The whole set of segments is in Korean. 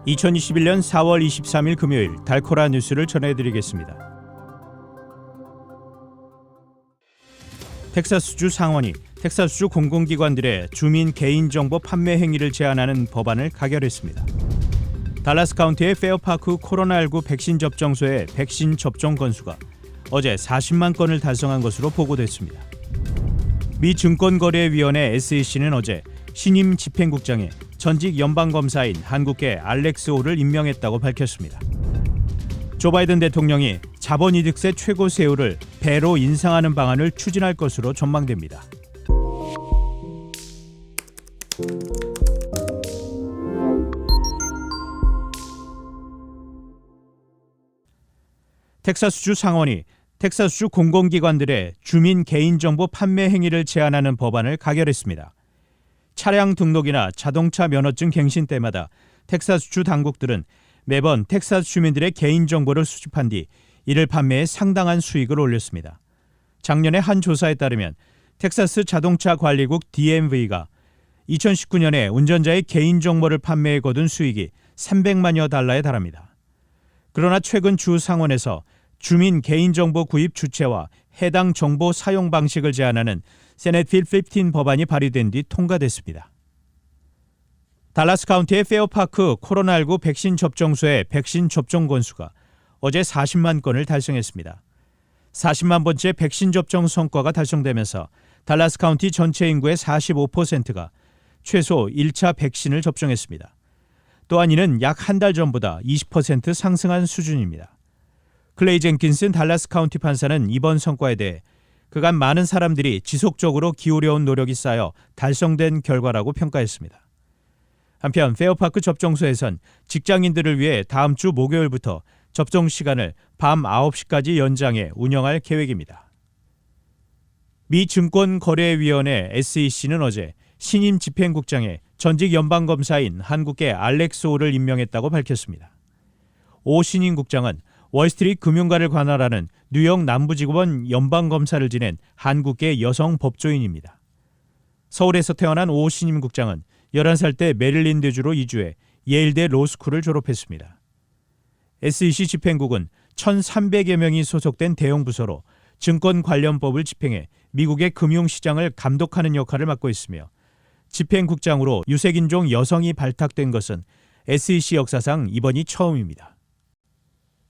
2021년 4월 23일 금요일 달코라 뉴스를 전해드리겠습니다. 텍사스주 상원이 텍사스주 공공기관들의 주민 개인정보 판매 행위를 제한하는 법안을 가결했습니다. 달라스 카운티의 페어파크 코로나19 백신 접종소의 백신 접종 건수가 어제 40만 건을 달성한 것으로 보고됐습니다. 미 증권거래위원회 SEC는 어제 신임 집행국장에 전직 연방검사인 한국계 알렉스 오를 임명했다고 밝혔습니다. 조 바이든 대통령이 자본이득세 최고 세율을 배로 인상하는 방안을 추진할 것으로 전망됩니다. 텍사스주 상원이 텍사스주 공공기관들의 주민 개인정보 판매 행위를 제한하는 법안을 가결했습니다. 차량 등록이나 자동차 면허증 갱신 때마다 텍사스주 당국들은 매번 텍사스 주민들의 개인정보를 수집한 뒤 이를 판매해 상당한 수익을 올렸습니다. 작년에 한 조사에 따르면 텍사스 자동차 관리국 DMV가 2019년에 운전자의 개인정보를 판매해 거둔 수익이 300만여 달러에 달합니다. 그러나 최근 주 상원에서 주민 개인정보 구입 주체와 해당 정보 사용 방식을 제한하는 세넷 빌 15 법안이 발의된 뒤 통과됐습니다. 달라스 카운티의 페어파크 코로나19 백신 접종소의 백신 접종 건수가 어제 40만 건을 달성했습니다. 40만 번째 백신 접종 성과가 달성되면서 달라스 카운티 전체 인구의 45%가 최소 1차 백신을 접종했습니다. 또한 이는 약 한 달 전보다 20% 상승한 수준입니다. 클레이 젠킨슨 달라스 카운티 판사는 이번 성과에 대해 그간 많은 사람들이 지속적으로 기울여온 노력이 쌓여 달성된 결과라고 평가했습니다. 한편 페어파크 접종소에선 직장인들을 위해 다음 주 목요일부터 접종 시간을 밤 9시까지 연장해 운영할 계획입니다. 미 증권거래위원회 SEC는 어제 신임 집행국장에 전직 연방검사인 한국계 알렉스 오를 임명했다고 밝혔습니다. 오 신임 국장은 월스트리트 금융가를 관할하는 뉴욕 남부지구원 연방검사를 지낸 한국계 여성 법조인입니다. 서울에서 태어난 오 신임 국장은 11살 때 메릴랜드주로 이주해 예일대 로스쿨을 졸업했습니다. SEC 집행국은 1,300여 명이 소속된 대형 부서로 증권 관련법을 집행해 미국의 금융시장을 감독하는 역할을 맡고 있으며 집행국장으로 유색인종 여성이 발탁된 것은 SEC 역사상 이번이 처음입니다.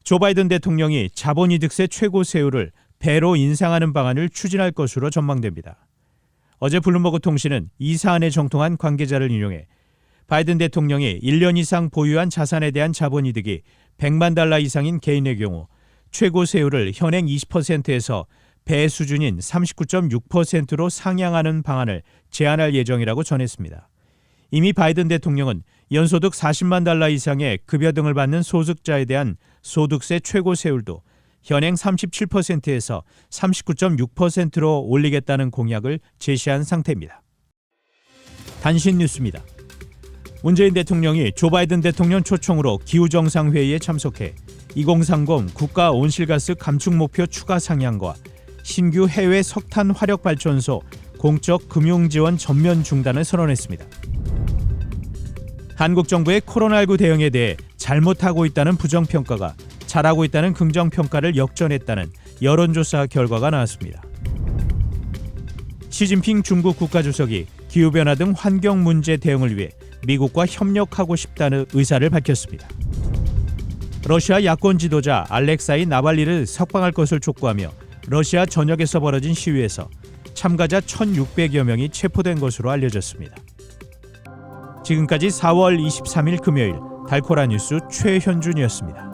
조 바이든 대통령이 자본이득세 최고 세율을 배로 인상하는 방안을 추진할 것으로 전망됩니다. 어제 블룸버그 통신은 이 사안에 정통한 관계자를 인용해 바이든 대통령이 1년 이상 보유한 자산에 대한 자본이득이 100만 달러 이상인 개인의 경우 최고 세율을 현행 20%에서 배 수준인 39.6%로 상향하는 방안을 제안할 예정이라고 전했습니다. 이미 바이든 대통령은 연소득 40만 달러 이상의 급여 등을 받는 소득자에 대한 소득세 최고 세율도 현행 37%에서 39.6%로 올리겠다는 공약을 제시한 상태입니다. 단신 뉴스입니다. 문재인 대통령이 조 바이든 대통령 초청으로 기후정상회의에 참석해 2030 국가 온실가스 감축 목표 추가 상향과 신규 해외 석탄 화력발전소 공적 금융지원 전면 중단을 선언했습니다. 한국 정부의 코로나19 대응에 대해 잘못하고 있다는 부정평가가 잘하고 있다는 긍정평가를 역전했다는 여론조사 결과가 나왔습니다. 시진핑 중국 국가주석이 기후변화 등 환경 문제 대응을 위해 미국과 협력하고 싶다는 의사를 밝혔습니다. 러시아 야권 지도자 알렉사이 나발리를 석방할 것을 촉구하며 러시아 전역에서 벌어진 시위에서 참가자 1,600여 명이 체포된 것으로 알려졌습니다. 지금까지 4월 23일 금요일 달코라 뉴스 최현준이었습니다.